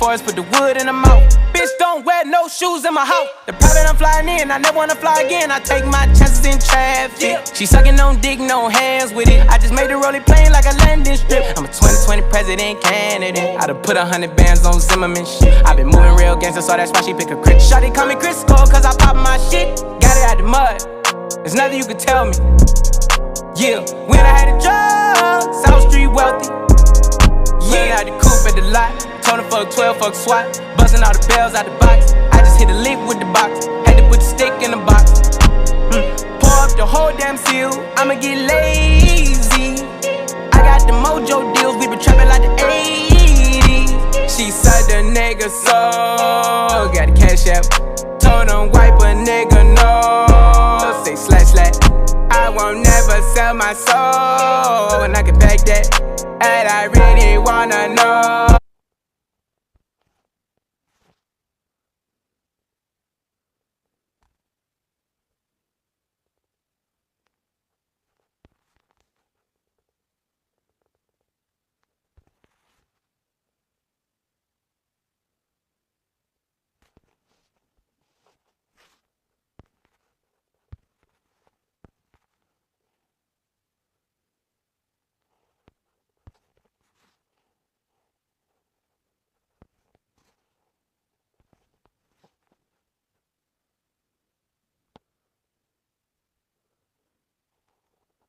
forest, put the wood in the mouth. Bitch, don't wear no shoes in my house. The private I'm flying in, I never wanna fly again. I take my chances in traffic. She sucking on dick, no hands with it. I just made her roll it plain like a landing strip. I'm a 2020 president candidate. I done put 100 bands on Zimmerman shit. I been moving real gangster, so that's why she pick a crit. Shawty call me Crisco, cause I pop my shit. Got it out the mud, there's nothing you can tell me. Yeah, when I had a job, South Street wealthy. Yeah, out the coupe at the lot. Told him fuck 12, fuck SWAT. Bustin' all the bells out the box. I just hit a lick with the box. Had to put the stick in the box. Pour up the whole damn seal. I'ma get lazy. I got the mojo deals. We been trapping like the 80s. She said the nigga so. Got the cash out. Told him wipe a nigga no. Say slash slash. I won't never sell my soul. And I can pack that. And I really wanna know.